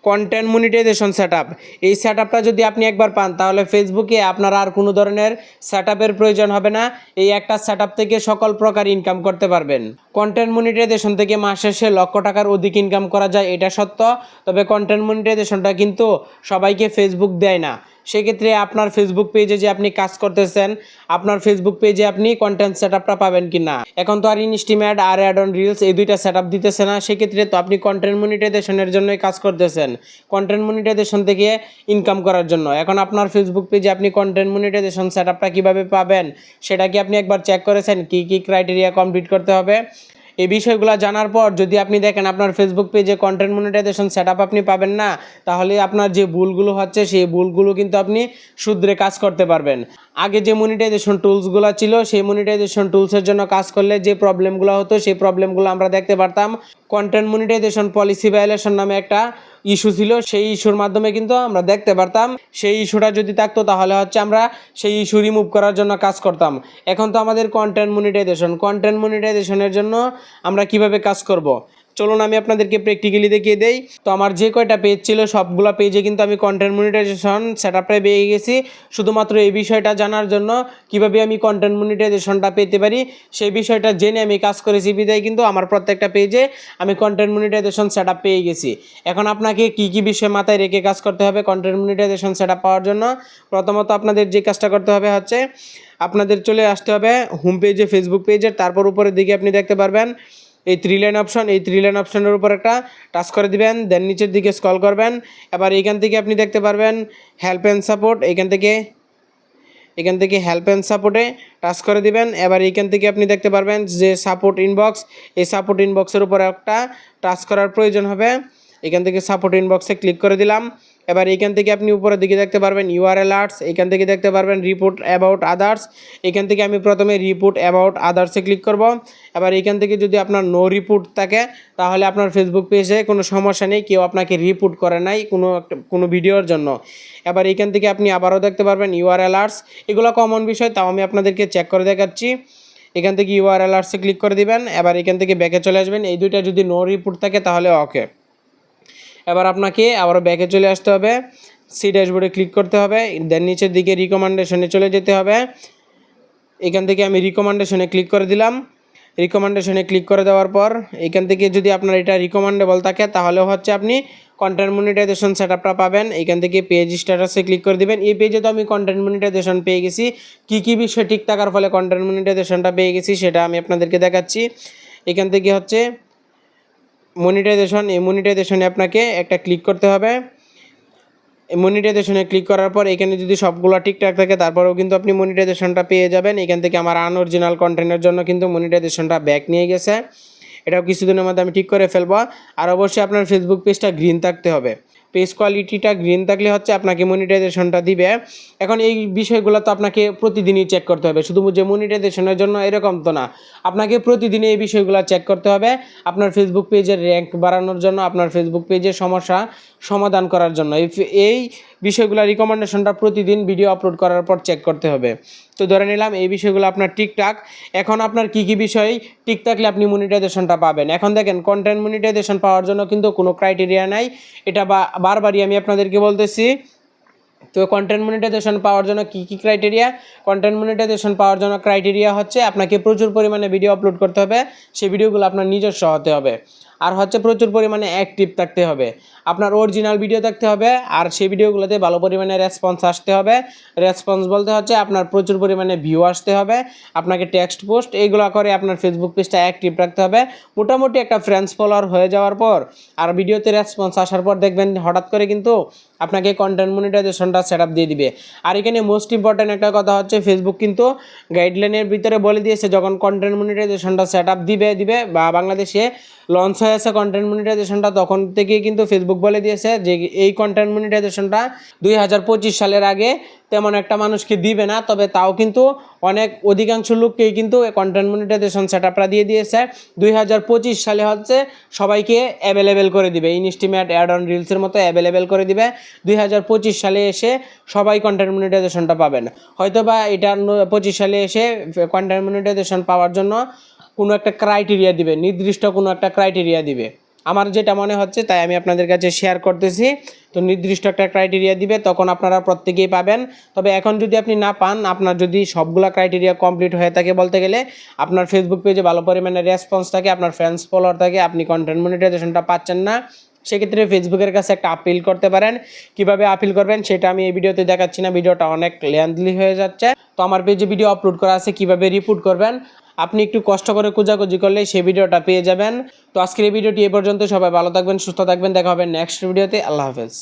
Content monetization setup. এই সেটআপটা যদি আপনি একবার পান তাহলে ফেসবুকে আপনার আর কোনো ধরনের সেটআপের প্রয়োজন হবে না। এই একটা সেটআপ থেকে সকল প্রকার ইনকাম করতে পারবেন। কন্টেন্ট মনিটাইজেশন থেকে মাস শেষে লক্ষ টাকার অধিক ইনকাম করা যায়, এটা সত্য। তবে কন্টেন্ট মনিটাইজেশনটা কিন্তু সবাইকে ফেসবুক দেয় না। সেক্ষেত্রে আপনার ফেসবুক পেজে যে আপনি কাজ করতেছেন, আপনার ফেসবুক পেজে আপনি কন্টেন্ট সেটআপটা পাবেন কি না। এখন তো আর ইনস্টিম অ্যাড আর অ্যাড অন রিলস এই দুইটা সেটআপ দিতেছে না। সেক্ষেত্রে তো আপনি কন্টেন্ট মনিটাইজেশনের জন্যই কাজ করতেছেন, কন্টেন্ট মনিটাইজেশন থেকে ইনকাম করার জন্য। এখন আপনার ফেসবুক পেজে আপনি কন্টেন্ট মনিটাইজেশন সেটআপটা কীভাবে পাবেন সেটা কি আপনি একবার চেক করেছেন? কী কী ক্রাইটেরিয়া কমপ্লিট করতে হবে? এই বিষয়গুলো জানার পর যদি আপনি দেখেন আপনার ফেসবুক পেজে কন্টেন্ট মনিটাইজেশন সেটআপ আপনি পাবেন না, তাহলে আপনার যে ভুলগুলো হচ্ছে সেই ভুলগুলো কিন্তু আপনি শুধরে কাজ করতে পারবেন। আগে যে মনিটাইজেশন টুলসগুলো ছিল সেই মনিটাইজেশন টুলসের জন্য কাজ করলে যে প্রবলেমগুলো হতো সেই প্রবলেমগুলো আমরা দেখতে পারতাম। কন্টেন্ট মনিটাইজেশন পলিসি ভায়োলেশন নামে একটা ইস্যু ছিল, সেই ইস্যুর মাধ্যমে কিন্তু আমরা দেখতে পারতাম। সেই ইস্যুটা যদি থাকতো তাহলে হচ্ছে আমরা সেই ইস্যু রিমুভ করার জন্য কাজ করতাম। এখন তো আমাদের কন্টেন্ট মনিটাইজেশনের জন্য আমরা কিভাবে কাজ করব, চলুন আমি আপনাদেরকে প্র্যাকটিক্যালি দেখিয়ে দেই। তো আমার যে কয়টা পেজ ছিল সবগুলো পেজে কিন্তু আমি কন্টেন্ট মনিটাইজেশন সেটআপটা পেয়ে গেছি। শুধুমাত্র এই বিষয়টা জানার জন্য কিভাবে আমি কন্টেন্ট মনিটাইজেশনটা পেতে পারি সেই বিষয়টা জেনে আমি কাজ করেছি বিধায় কিন্তু আমার প্রত্যেকটা পেজে আমি কন্টেন্ট মনিটাইজেশন সেটআপ পেয়ে গেছি। এখন আপনাকে কি কি বিষয় মাথায় রেখে কাজ করতে হবে কন্টেন্ট মনিটাইজেশন সেটআপ পাওয়ার জন্য? প্রথমত আপনাদের যে কাজটা করতে হবে হচ্ছে আপনাদের চলে আসতে হবে হোম পেজে, ফেসবুক পেজের। তারপর উপরের দিকে আপনি দেখতে পারবেন এই থ্রি লাইন অপশন, এই থ্রি লাইন অপশনের উপর একটা টাচ করে দিবেন, দেন নিচের দিকে স্ক্রল করবেন। এবার এইখান থেকে আপনি দেখতে পারবেন হেল্প অ্যান্ড সাপোর্ট, এখান থেকে হেল্প অ্যান্ড সাপোর্টে টাচ করে দিবেন। এবার এইখান থেকে আপনি দেখতে পারবেন যে সাপোর্ট ইনবক্স, এই সাপোর্ট ইনবক্সের উপর একটা টাচ করার প্রয়োজন হবে। এখান থেকে সাপোর্ট ইনবক্সে ক্লিক করে দিলাম। এবার এইখান থেকে আপনি উপরের দিকে দেখতে পারবেন ইউআর অ্যালার্টস, এখান থেকে দেখতে পারবেন রিপোর্ট অ্যাবাউট আদার্স। এখান থেকে আমি প্রথমে রিপোর্ট অ্যাবাউট আদার্সে ক্লিক করব। এবার এইখান থেকে যদি আপনার নো রিপোর্ট থাকে তাহলে আপনার ফেসবুক পেজে কোনো সমস্যা নেই, কেউ আপনাকে রিপোর্ট করে নাই কোনো ভিডিওর জন্য। এবার এইখান থেকে আপনি আবারও দেখতে পারবেন ইউআর অ্যালার্টস, এগুলো কমন বিষয়, তাও আমি আপনাদেরকে চেক করে দেখাচ্ছি। এখান থেকে ইউআর অ্যালার্টসে ক্লিক করে দিবেন। এবার এখান থেকে ব্যাকে চলে আসবেন, এই দুইটা যদি নো রিপোর্ট থাকে তাহলে ওকে। এবার আপনাকে আবারও ব্যাকে চলে আসতে হবে, সি ড্যাশবোর্ডে ক্লিক করতে হবে, দেন নিচের দিকে রিকমেন্ডেশনে চলে যেতে হবে। এখান থেকে আমি রিকমেন্ডেশনে ক্লিক করে দিলাম। রিকমেন্ডেশনে ক্লিক করে দেওয়ার পর এখান থেকে যদি আপনার এটা রিকমেন্ডেবল থাকে তাহলে হচ্ছে আপনি কন্টেন্ট মনিটাইজেশন সেটআপটা পাবেন। এখান থেকে পেজ স্ট্যাটাসে ক্লিক করে দিবেন। এই পেজে তো আমি কন্টেন্ট মনিটাইজেশন পেয়ে গেছি, কী বিষয় ঠিক থাকার ফলে কন্টেন্ট মনিটাইজেশনটা পেয়ে গেছি সেটা আমি আপনাদেরকে দেখাচ্ছি। এখান থেকে হচ্ছে মনিটাইজেশন, এই মনিটাইজেশনে আপনাকে একটা ক্লিক করতে হবে। মনিটাইজেশনে ক্লিক করার পর এখানে যদি সবগুলো ঠিকঠাক থাকে তারপরেও কিন্তু আপনি মনিটাইজেশনটা পেয়ে যাবেন। এখান থেকে আমার আনঅরিজিনাল কন্টেন্টের জন্য কিন্তু মনিটাইজেশনটা ব্যাক নিয়ে গেছে, এটাও কিছুদিনের মধ্যে আমি ঠিক করে ফেলবো। আর অবশ্যই আপনার ফেসবুক পেজটা গ্রিন থাকতে হবে, পেজ কোয়ালিটিটা গ্রিন থাকলে হচ্ছে আপনাকে মনিটাইজেশনটা দিবে। এখন এই বিষয়গুলো তো আপনাকে প্রতিদিনই চেক করতে হবে, শুধু যে মনিটাইজেশনের জন্য এরকম তো না, আপনাকে প্রতিদিনই এই বিষয়গুলো চেক করতে হবে আপনার ফেসবুক পেজের র্যাঙ্ক বাড়ানোর জন্য, আপনার ফেসবুক পেজের সমস্যা সমাধান করার জন্য। এই বিষয়গুলো রিকমেন্ডেশনটা প্রতিদিন ভিডিও আপলোড করার পর চেক করতে হবে। তো ধরে নিলাম এই বিষয়গুলো আপনার ঠিকঠাক। এখন আপনার কী বিষয় ঠিক থাকলে আপনি মনিটাইজেশনটা পাবেন? এখন দেখেন কন্টেন্ট মনিটাইজেশন পাওয়ার জন্য কিন্তু কোনো ক্রাইটেরিয়া নাই, এটা বারবারই আমি আপনাদেরকে বলতেছি। তো কন্টেন্ট মনিটাইজেশন পাওয়ার জন্য কী ক্রাইটেরিয়া? কন্টেন্ট মনিটাইজেশন পাওয়ার জন্য ক্রাইটেরিয়া হচ্ছে আপনাকে প্রচুর পরিমাণে ভিডিও আপলোড করতে হবে, সেই ভিডিওগুলো আপনার নিজস্ব হতে হবে। আর হচ্ছে প্রচুর পরিমাণে অ্যাক্টিভ থাকতে হবে, আপনার অরিজিনাল ভিডিও থাকতে হবে। আর সেই ভিডিওগুলোতে ভালো পরিমাণে রেসপন্স আসতে হবে। রেসপন্স বলতে হচ্ছে আপনার প্রচুর পরিমাণে ভিউ আসতে হবে, আপনাকে টেক্সট পোস্ট এইগুলো করে আপনার ফেসবুক পেজটা অ্যাক্টিভ রাখতে হবে। মোটামুটি একটা ফ্রেন্ডস ফলোয়ার হয়ে যাওয়ার পর আর ভিডিওতে রেসপন্স আসার পর দেখবেন হঠাৎ করে কিন্তু আপনাকে কন্টেন্ট মনিটাইজেশনটা সেটআপ দিয়ে দিবে। আর এখানে মোস্ট ইম্পর্ট্যান্ট একটা কথা হচ্ছে ফেসবুক কিন্তু গাইডলাইনের ভিতরে বলে দিয়েছে যখন কন্টেন্ট মনিটাইজেশনটা সেটআপ দিবে বা বাংলাদেশে লঞ্চ হয়েছে কন্টেন্ট মনিটাইজেশনটা তখন থেকেই কিন্তু ফেসবুক বলে দিয়েছে যে এই কন্টেন্ট মনিটাইজেশনটা 2025 সালের আগে তেমন একটা মানুষকে দিবে না, তবে তাও কিন্তু অনেক অধিকাংশ লোককেই কিন্তু কন্টেন্ট মনিটাইজেশন সেটআপটা দিয়ে দিয়েছে। 2025 সালে হচ্ছে সবাইকে অ্যাভেলেবেল করে দিবে, ইনস্টিম অ্যাড অন রিলসের মতো অ্যাভেলেবেল করে দিবে। 2025 সালে এসে সবাই কন্টেন্ট মনিটাইজেশনটা পাবেন। হয়তো বা এটা 25 সালে এসে কন্টেন্ট মনিটাইজেশন পাওয়ার জন্য কোনো একটা ক্রাইটেরিয়া দিবে, নির্দিষ্ট কোনো একটা ক্রাইটেরিয়া দিবে। আমার যেটা মনে হচ্ছে তাই আমি আপনাদের কাছে শেয়ার করতেছি। তো নির্দিষ্ট একটা ক্রাইটেরিয়া দিবে, তখন আপনারা প্রত্যেকেই পাবেন। তবে এখন যদি আপনি না পান, আপনার যদি সবগুলা ক্রাইটেরিয়া কমপ্লিট হয়ে থাকে, বলতে গেলে আপনার ফেসবুক পেজে ভালো পরিমাণে রেসপন্স থাকে, আপনার ফ্যান্স ফলোয়ার থাকে, আপনি কন্টেন্ট মনিটাইজেশনটা পাচ্ছেন না, সেক্ষেত্রে ফেসবুকের কাছে একটা আপিল করতে পারেন। কিভাবে আপিল করবেন সেটা আমি এই ভিডিওতে দেখাচ্ছি না, ভিডিওটা অনেক লেন্থলি হয়ে যাচ্ছে। তো আমার পেজে ভিডিও আপলোড করা আছে কিভাবে রিপোর্ট করবেন, আপনি একটু কষ্ট করে খোঁজাখুঁজি করলে সেই ভিডিওটা পেয়ে যাবেন। তো আজকের এই ভিডিওটি এ পর্যন্ত। সবাই ভালো থাকবেন, সুস্থ থাকবেন, দেখা হবে নেক্সট ভিডিওতে। আল্লাহ হাফেজ।